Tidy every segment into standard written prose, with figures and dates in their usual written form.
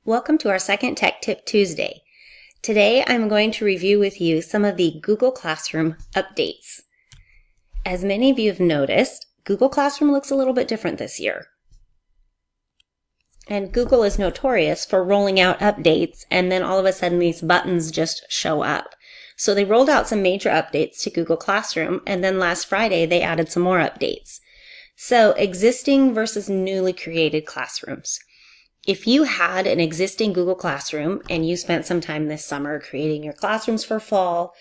Welcome to our second Tech Tip Tuesday. Today I'm going to review with you some of the Google Classroom updates. As many of you have noticed, Google Classroom looks a little bit different this year. And Google is notorious for rolling out updates and then all of a sudden these buttons just show up. So they rolled out some major updates to Google Classroom, and then last Friday they added some more updates. So existing versus newly created classrooms. If you had an existing Google Classroom and you spent some time this summer creating your classrooms for fall,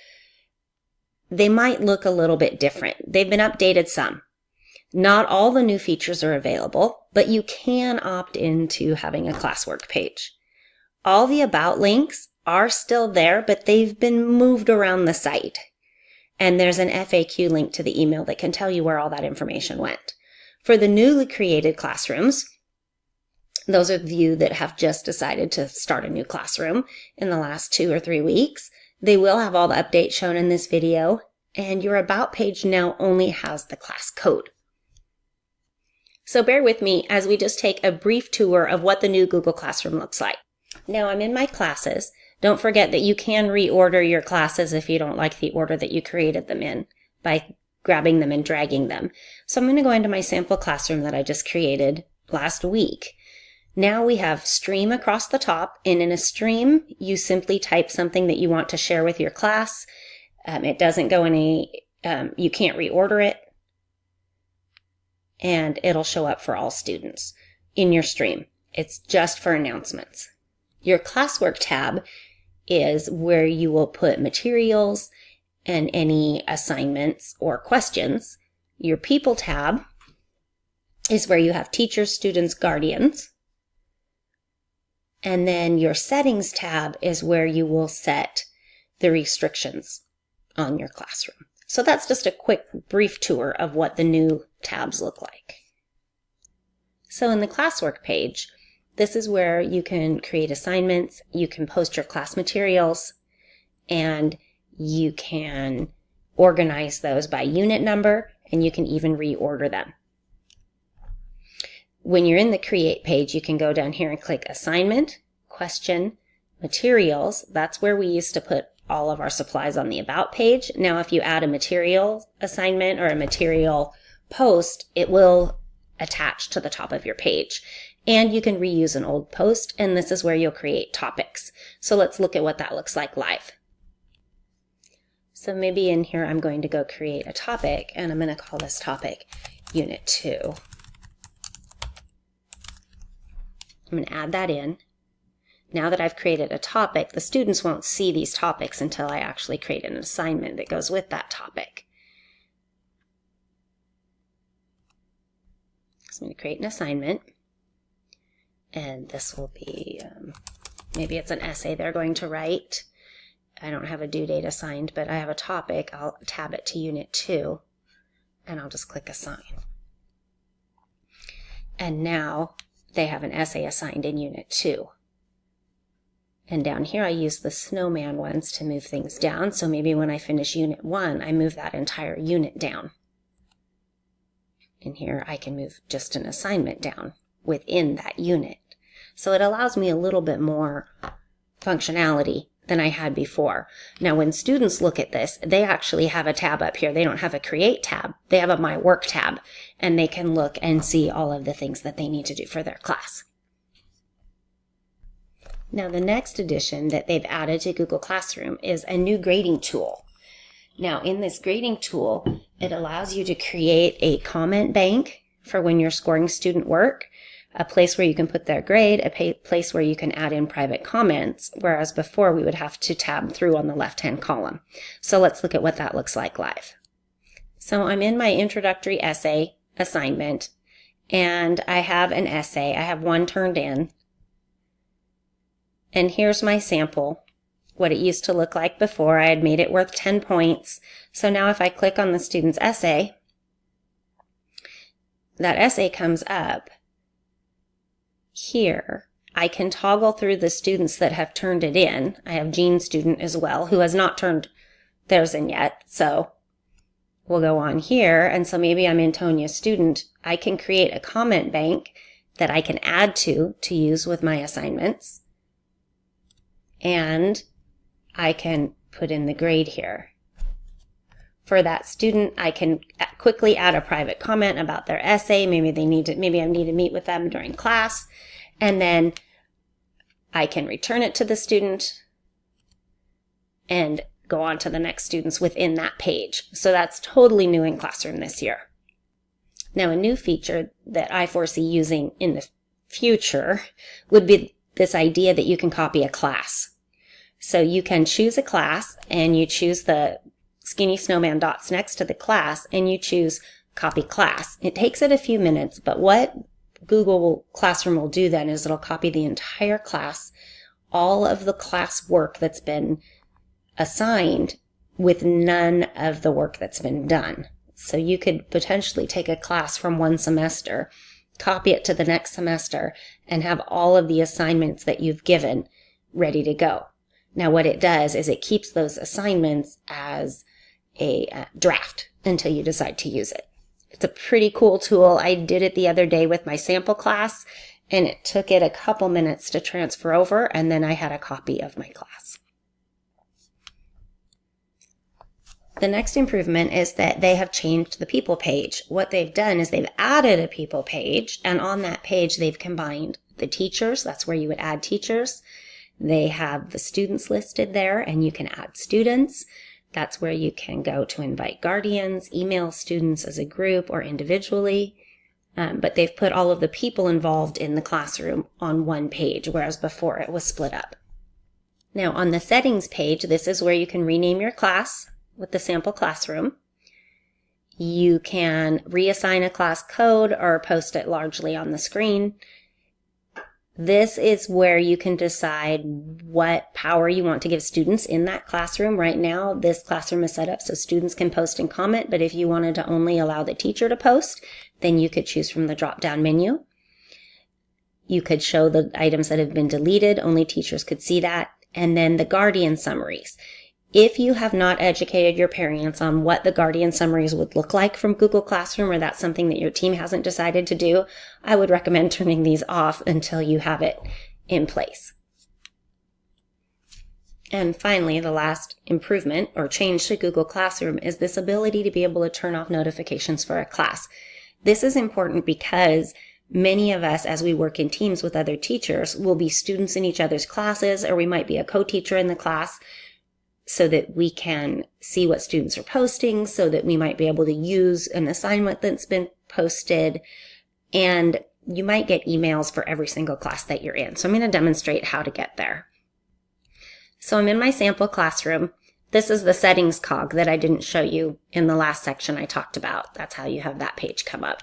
they might look a little bit different. They've been updated some. Not all the new features are available, but you can opt into having a Classwork page. All the about links are still there, but they've been moved around the site. And there's an FAQ link to the email that can tell you where all that information went. For the newly created classrooms, those of you that have just decided to start a new classroom in the last 2 or 3 weeks, they will have all the updates shown in this video, and your About page now only has the class code. So bear with me as we just take a brief tour of what the new Google Classroom looks like. Now I'm in my classes. Don't forget that you can reorder your classes if you don't like the order that you created them in by grabbing them and dragging them. So I'm going to go into my sample classroom that I just created last week. Now we have stream across the top, and in a stream, you simply type something that you want to share with your class. It doesn't go you can't reorder it, and it'll show up for all students in your stream. It's just for announcements. Your Classwork tab is where you will put materials and any assignments or questions. Your People tab is where you have teachers, students, guardians. And then your Settings tab is where you will set the restrictions on your classroom. So that's just a quick, brief tour of what the new tabs look like. So in the Classwork page, this is where you can create assignments, you can post your class materials, and you can organize those by unit number, and you can even reorder them. When you're in the Create page, you can go down here and click Assignment, Question, Materials. That's where we used to put all of our supplies on the About page. Now, if you add a material assignment or a material post, it will attach to the top of your page. And you can reuse an old post, and this is where you'll create topics. So let's look at what that looks like live. So maybe in here I'm going to go create a topic, and I'm going to call this topic Unit 2. I'm going to add that in. Now that I've created a topic, the students won't see these topics until I actually create an assignment that goes with that topic. So I'm going to create an assignment, and this will be, maybe it's an essay they're going to write. I don't have a due date assigned, but I have a topic. I'll tab it to Unit 2, and I'll just click Assign. And now they have an essay assigned in Unit 2. And down here I use the snowman ones to move things down, so maybe when I finish Unit 1, I move that entire unit down. And here I can move just an assignment down within that unit. So it allows me a little bit more functionality than I had before. Now when students look at this, they actually have a tab up here. They don't have a Create tab. They have a My Work tab, and they can look and see all of the things that they need to do for their class. Now the next addition that they've added to Google Classroom is a new grading tool. Now in this grading tool, it allows you to create a comment bank for when you're scoring student work, a place where you can put their grade, a place where you can add in private comments, whereas before we would have to tab through on the left-hand column. So let's look at what that looks like live. So I'm in my introductory essay assignment, and I have an essay. I have one turned in. And here's my sample, what it used to look like before. I had made it worth 10 points. So now if I click on the student's essay, that essay comes up. Here, I can toggle through the students that have turned it in. I have Jean's student as well, who has not turned theirs in yet. So we'll go on here. And so maybe I'm in Tonia's student. I can create a comment bank that I can add to use with my assignments. and I can put in the grade here. For that student, I can quickly add a private comment about their essay. Maybe I need to meet with them during class, and then I can return it to the student and go on to the next students within that page. So that's totally new in Classroom this year. Now, a new feature that I foresee using in the future would be this idea that you can copy a class. So you can choose a class and you choose the skinny snowman dots next to the class and you choose copy class. It takes it a few minutes, but what Google Classroom will do then is it'll copy the entire class, all of the class work that's been assigned with none of the work that's been done. So you could potentially take a class from one semester, copy it to the next semester, and have all of the assignments that you've given ready to go. Now, what it does is it keeps those assignments as a draft until you decide to use it. It's a pretty cool tool. I did it the other day with my sample class, and it took it a couple minutes to transfer over, and then I had a copy of my class. The next improvement is that they have changed the people page. What they've done is they've added a people page, and on that page they've combined the teachers. That's where you would add teachers. They have the students listed there, and you can add students. That's where you can go to invite guardians, email students as a group or individually. But they've put all of the people involved in the classroom on one page, whereas before it was split up. Now, on the settings page, this is where you can rename your class with the sample classroom. You can reassign a class code or post it largely on the screen. This is where you can decide what power you want to give students in that classroom. Right now, this classroom is set up so students can post and comment, but if you wanted to only allow the teacher to post, then you could choose from the drop-down menu. You could show the items that have been deleted, only teachers could see that, and then the guardian summaries. If you have not educated your parents on what the guardian summaries would look like from Google Classroom, or that's something that your team hasn't decided to do, I would recommend turning these off until you have it in place. And finally, the last improvement or change to Google Classroom is this ability to be able to turn off notifications for a class. This is important because many of us, as we work in teams with other teachers, will be students in each other's classes, or we might be a co-teacher in the class, so that we can see what students are posting, so that we might be able to use an assignment that's been posted. And you might get emails for every single class that you're in. So I'm going to demonstrate how to get there. So I'm in my sample classroom. This is the settings cog that I didn't show you in the last section I talked about. That's how you have that page come up.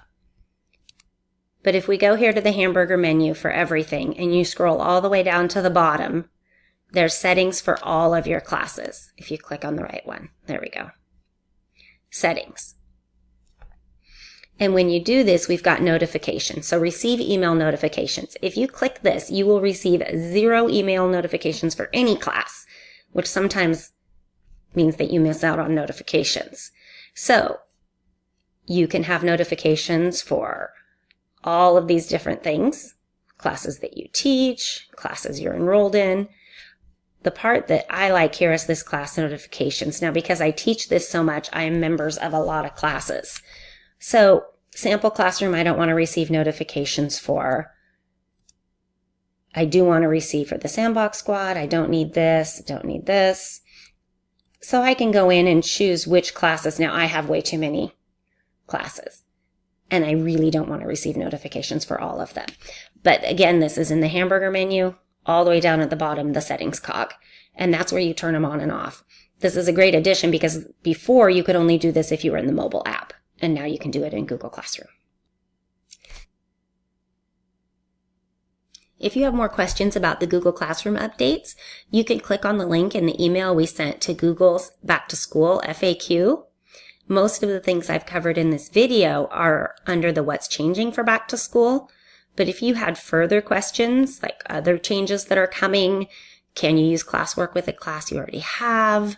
But if we go here to the hamburger menu for everything and you scroll all the way down to the bottom, there's settings for all of your classes. If you click on the right one, there we go. Settings. And when you do this, we've got notifications. So receive email notifications. If you click this, you will receive 0 email notifications for any class, which sometimes means that you miss out on notifications. So you can have notifications for all of these different things, classes that you teach, classes you're enrolled in. The part that I like here is this class notifications. Now, because I teach this so much, I am members of a lot of classes. So sample classroom, I don't want to receive notifications for. I do want to receive for the sandbox squad. I don't need this, don't need this. So I can go in and choose which classes. Now, I have way too many classes, and I really don't want to receive notifications for all of them. But again, this is in the hamburger menu, all the way down at the bottom, the settings cog. And that's where you turn them on and off. This is a great addition because before you could only do this if you were in the mobile app. And now you can do it in Google Classroom. If you have more questions about the Google Classroom updates, you can click on the link in the email we sent to Google's Back to School FAQ. Most of the things I've covered in this video are under the What's Changing for Back to School. But if you had further questions, like other changes that are coming, can you use Classwork with a class you already have?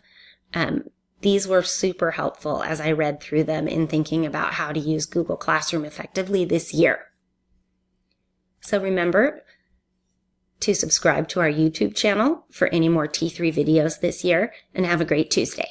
These were super helpful as I read through them in thinking about how to use Google Classroom effectively this year. So remember to subscribe to our YouTube channel for any more T3 videos this year, and have a great Tuesday.